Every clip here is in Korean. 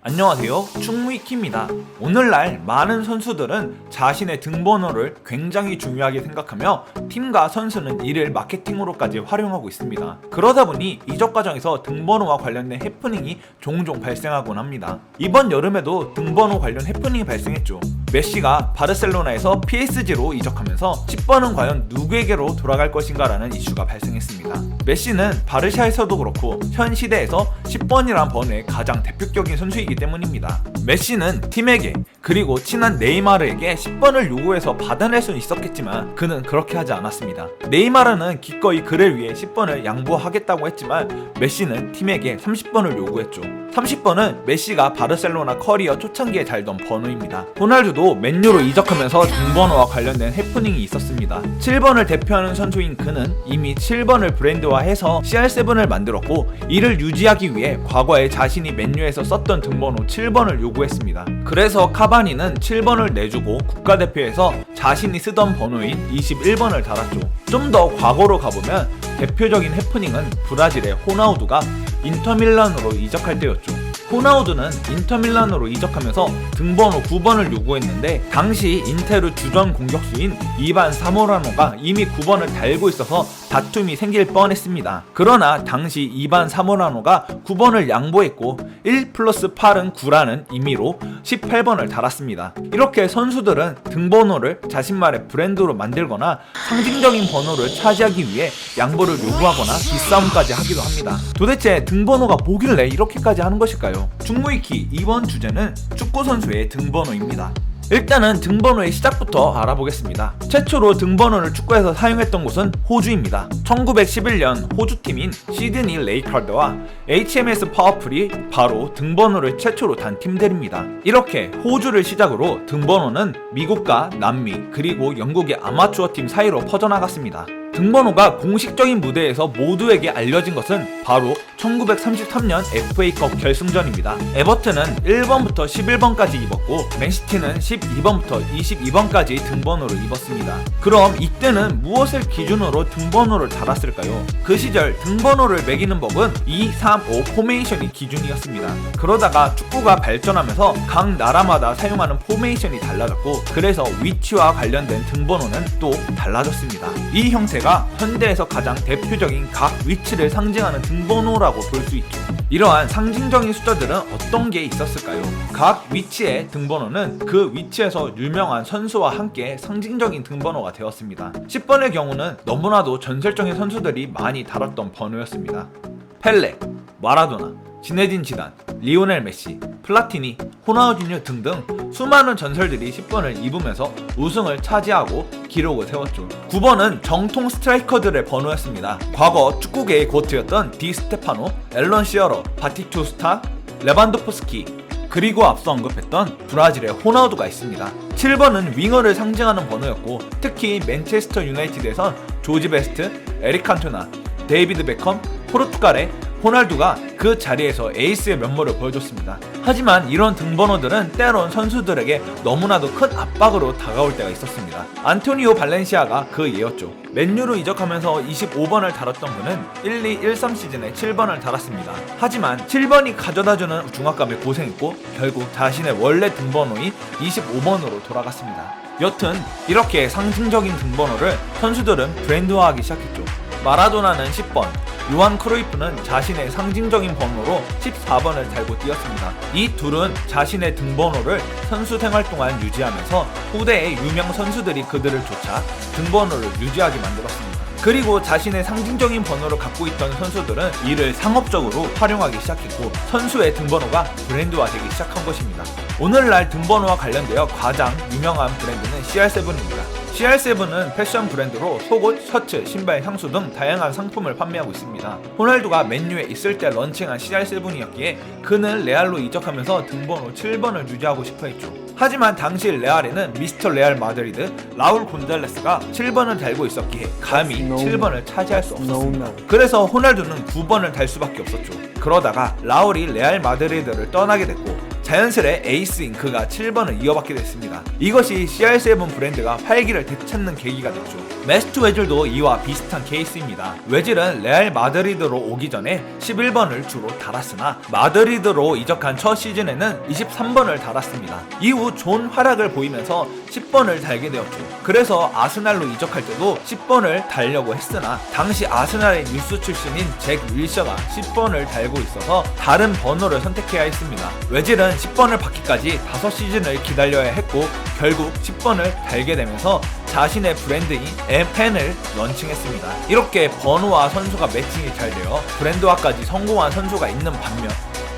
안녕하세요, 충무이키입니다. 오늘날 많은 선수들은 자신의 등번호를 굉장히 중요하게 생각하며 팀과 선수는 이를 마케팅으로까지 활용하고 있습니다. 그러다 보니 이적 과정에서 등번호와 관련된 해프닝이 종종 발생하곤 합니다. 이번 여름에도 등번호 관련 해프닝이 발생했죠. 메시가 바르셀로나에서 PSG로 이적하면서 10번은 과연 누구에게로 돌아갈 것인가 라는 이슈가 발생했습니다. 메시는 바르샤에서도 그렇고 현 시대에서 10번이란 번호의 가장 대표적인 선수이기 때문입니다. 메시는 팀에게 그리고 친한 네이마르에게 10번을 요구해서 받아낼 수는 있었겠지만 그는 그렇게 하지 않았습니다. 네이마르는 기꺼이 그를 위해 10번을 양보하겠다고 했지만 메시는 팀에게 30번을 요구했죠. 30번은 메시가 바르셀로나 커리어 초창기에 달던 번호입니다. 호날두도 맨유로 이적하면서 등번호와 관련된 해프닝이 있었습니다. 7번을 대표하는 선수인 그는 이미 7번을 브랜드화해서 CR7을 만들었고 이를 유지하기 위해 과거에 자신이 맨유에서 썼던 등번호 7번을 요구했습니다. 그래서 카바니는 7번을 내주고 국가대표에서 자신이 쓰던 번호인 21번을 달았죠. 좀 더 과거로 가보면 대표적인 해프닝은 브라질의 호나우두가 인터밀란으로 이적할 때였죠. 호나우두는 인터밀란으로 이적하면서 등번호 9번을 요구했는데 당시 인테르 주전 공격수인 이반 사모라노가 이미 9번을 달고 있어서 다툼이 생길 뻔했습니다. 그러나 당시 이반 사모라노가 9번을 양보했고 1+8은 9라는 의미로 18번을 달았습니다. 이렇게 선수들은 등번호를 자신만의 브랜드로 만들거나 상징적인 번호를 차지하기 위해 양보를 요구하거나 기싸움까지 하기도 합니다. 도대체 등번호가 뭐길래 이렇게까지 하는 것일까요? 충무이키 이번 주제는 축구선수의 등번호입니다. 일단은 등번호의 시작부터 알아보겠습니다. 최초로 등번호를 축구에서 사용했던 곳은 호주입니다. 1911년 호주팀인 시드니 레이카드와 HMS 파워풀이 바로 등번호를 최초로 단 팀들입니다. 이렇게 호주를 시작으로 등번호는 미국과 남미 그리고 영국의 아마추어 팀 사이로 퍼져나갔습니다. 등번호가 공식적인 무대에서 모두에게 알려진 것은 바로 1933년 FA컵 결승전입니다. 에버튼은 1번부터 11번까지 입었고 맨시티는 12번부터 22번까지 등번호를 입었습니다. 그럼 이때는 무엇을 기준으로 등번호를 달았을까요? 그 시절 등번호를 매기는 법은 2, 3, 5 포메이션이 기준이었습니다. 그러다가 축구가 발전하면서 각 나라마다 사용하는 포메이션이 달라졌고 그래서 위치와 관련된 등번호는 또 달라졌습니다. 이 형태가 현대에서 가장 대표적인 각 위치를 상징하는 등번호라고 볼 수 있죠. 이러한 상징적인 숫자들은 어떤 게 있었을까요? 각 위치의 등번호는 그 위치에서 유명한 선수와 함께 상징적인 등번호가 되었습니다. 10번의 경우는 너무나도 전설적인 선수들이 많이 달았던 번호였습니다. 펠레, 마라도나, 지네딘 지단, 리오넬 메시, 플라티니, 호나우지뉴 등등 수많은 전설들이 10번을 입으면서 우승을 차지하고 기록을 세웠죠. 9번은 정통 스트라이커들의 번호였습니다. 과거 축구계의 고트였던 디 스테파노, 앨런 시어러, 바티투스타, 레반도프스키 그리고 앞서 언급했던 브라질의 호나우두가 있습니다. 7번은 윙어를 상징하는 번호였고 특히 맨체스터 유나이티드에선 조지 베스트, 에릭 칸토나, 데이비드 베컴, 포르투갈의 호날두가 그 자리에서 에이스의 면모를 보여줬습니다. 하지만 이런 등번호들은 때론 선수들에게 너무나도 큰 압박으로 다가올 때가 있었습니다. 안토니오 발렌시아가 그 예였죠. 맨유로 이적하면서 25번을 달았던 그는 12-13 시즌에 7번을 달았습니다. 하지만 7번이 가져다주는 중압감에 고생했고 결국 자신의 원래 등번호인 25번으로 돌아갔습니다. 여튼 이렇게 상징적인 등번호를 선수들은 브랜드화하기 시작했죠. 마라도나는 10번, 요한 크루이프는 자신의 상징적인 번호로 14번을 달고 뛰었습니다. 이 둘은 자신의 등번호를 선수 생활 동안 유지하면서 후대의 유명 선수들이 그들을 쫓아 등번호를 유지하게 만들었습니다. 그리고 자신의 상징적인 번호를 갖고 있던 선수들은 이를 상업적으로 활용하기 시작했고 선수의 등번호가 브랜드화되기 시작한 것입니다. 오늘날 등번호와 관련되어 가장 유명한 브랜드는 CR7입니다. CR7은 패션 브랜드로 속옷, 셔츠, 신발, 향수 등 다양한 상품을 판매하고 있습니다. 호날두가 맨유에 있을 때 런칭한 CR7이었기에 그는 레알로 이적하면서 등번호 7번을 유지하고 싶어 했죠. 하지만 당시 레알에는 미스터 레알 마드리드 라울 곤잘레스가 7번을 달고 있었기에 감히 7번을 차지할 수 없었습니다. 그래서 호날두는 9번을 달 수밖에 없었죠. 그러다가 라울이 레알 마드리드를 떠나게 됐고 자연스레 에이스 잉크가 7번을 이어받게 됐습니다. 이것이 CR7 브랜드가 활기를 되찾는 계기가 됐죠. 메스트 웨즐도 이와 비슷한 케이스입니다. 웨즐은 레알 마드리드로 오기 전에 11번을 주로 달았으나 마드리드로 이적한 첫 시즌에는 23번을 달았습니다. 이후 좋은 활약을 보이면서 10번을 달게 되었죠. 그래서 아스날로 이적할 때도 10번을 달려고 했으나 당시 아스날의 뉴스 출신인 잭 윌셔가 10번을 달고 있어서 다른 번호를 선택해야 했습니다. 웨즐은 10번을 받기까지 5시즌을 기다려야 했고 결국 10번을 달게 되면서 자신의 브랜드인 엠펜을 런칭했습니다. 이렇게 번호와 선수가 매칭이 잘 되어 브랜드화까지 성공한 선수가 있는 반면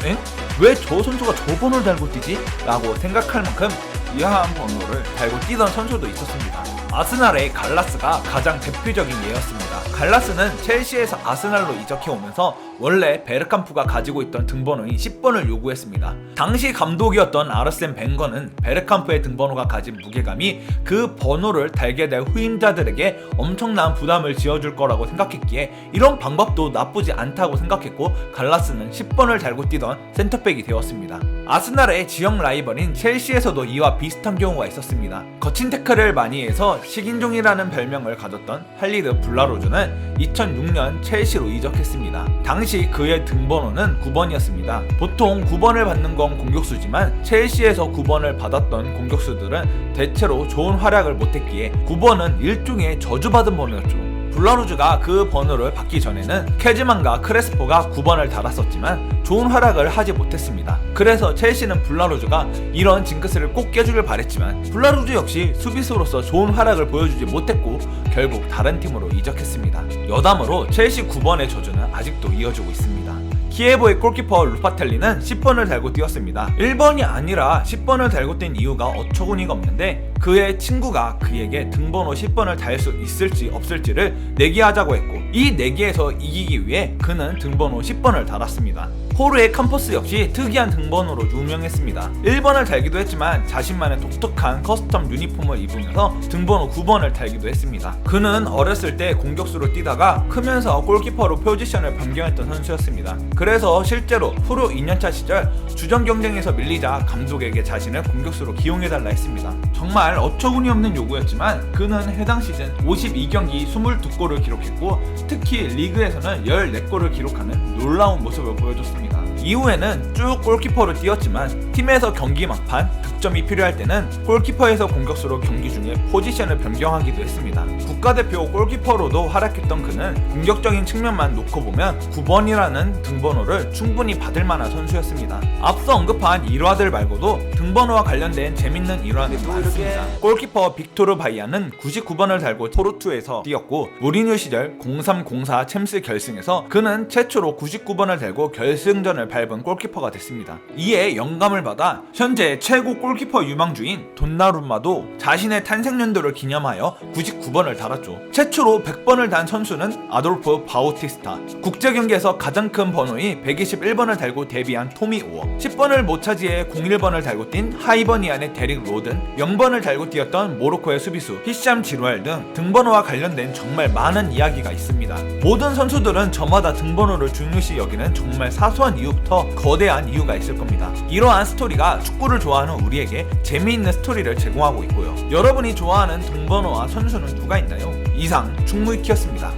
엥? 왜 저 선수가 저 번호를 달고 뛰지? 라고 생각할 만큼 이러한 번호를 달고 뛰던 선수도 있었습니다. 아스날의 갈라스가 가장 대표적인 예였습니다. 갈라스는 첼시에서 아스날로 이적해오면서 원래 베르캄프가 가지고 있던 등번호인 10번을 요구했습니다. 당시 감독이었던 아르센 벵거는 베르캄프의 등번호가 가진 무게감이 그 번호를 달게 될 후임자들에게 엄청난 부담을 지어줄 거라고 생각했기에 이런 방법도 나쁘지 않다고 생각했고 갈라스는 10번을 달고 뛰던 센터백이 되었습니다. 아스날의 지역 라이벌인 첼시에서도 이와 비슷한 경우가 있었습니다. 거친 태클을 많이 해서 식인종이라는 별명을 가졌던 할리드 블라로즈는 2006년 첼시로 이적했습니다. 당시 그의 등번호는 9번이었습니다. 보통 9번을 받는 건 공격수지만 첼시에서 9번을 받았던 공격수들은 대체로 좋은 활약을 못했기에 9번은 일종의 저주받은 번호였죠. 블라루즈가 그 번호를 받기 전에는 캐즈만과 크레스포가 9번을 달았었지만 좋은 활약을 하지 못했습니다. 그래서 첼시는 블라루즈가 이런 징크스를 꼭 깨주길 바랬지만 블라루즈 역시 수비수로서 좋은 활약을 보여주지 못했고 결국 다른 팀으로 이적했습니다. 여담으로 첼시 9번의 저주는 아직도 이어지고 있습니다. 키예보의 골키퍼 루파텔리는 10번을 달고 뛰었습니다. 1번이 아니라 10번을 달고 뛴 이유가 어처구니가 없는데 그의 친구가 그에게 등번호 10번을 달 수 있을지 없을지를 내기하자고 했고 이 내기에서 이기기 위해 그는 등번호 10번을 달았습니다. 포르의 캄퍼스 역시 특이한 등번호로 유명했습니다. 1번을 달기도 했지만 자신만의 독특한 커스텀 유니폼을 입으면서 등번호 9번을 달기도 했습니다. 그는 어렸을 때 공격수로 뛰다가 크면서 골키퍼로 포지션을 변경했던 선수였습니다. 그래서 실제로 프로 2년차 시절 주전 경쟁에서 밀리자 감독에게 자신을 공격수로 기용해달라 했습니다. 정말 어처구니 없는 요구였지만 그는 해당 시즌 52경기 22골을 기록했고 특히 리그에서는 14골을 기록하는 놀라운 모습을 보여줬습니다. 이후에는 쭉 골키퍼로 뛰었지만 팀에서 경기 막판 득점이 필요할 때는 골키퍼에서 공격수로 경기 중에 포지션을 변경하기도 했습니다. 국가대표 골키퍼로도 활약했던 그는 공격적인 측면만 놓고 보면 9번이라는 등번호를 충분히 받을 만한 선수였습니다. 앞서 언급한 일화들 말고도 등번호와 관련된 재밌는 일화들이 많습니다. 골키퍼 빅토르 바이아는 99번을 달고 포르투에서 뛰었고 무리뉴 시절 03-04 챔스 결승에서 그는 최초로 99번을 달고 결승전을 밟은 골키퍼가 됐습니다. 이에 영감을 받아 현재 최고 골키퍼 유망주인 돈나룸마도 자신의 탄생 연도를 기념하여 99번을 달았죠. 최초로 100번을 단 선수는 아돌프 바우티스타, 국제 경기에서 가장 큰 번호인 121번을 달고 데뷔한 토미 오어, 10번을 못 차지해 01번을 달고 뛴 하이버니안의 데릭 로든, 0번을 달고 뛰었던 모로코의 수비수 히샴 지루알 등 등번호와 관련된 정말 많은 이야기가 있습니다. 모든 선수들은 저마다 등번호를 중요시 여기는 정말 사소한 이유부터 거대한 이유가 있을 겁니다. 이러한 스토리가 축구를 좋아하는 우리에게 재미있는 스토리를 제공하고 있고요. 여러분이 좋아하는 등번호와 선수는 누가 있나요? 이상 충무위키였습니다.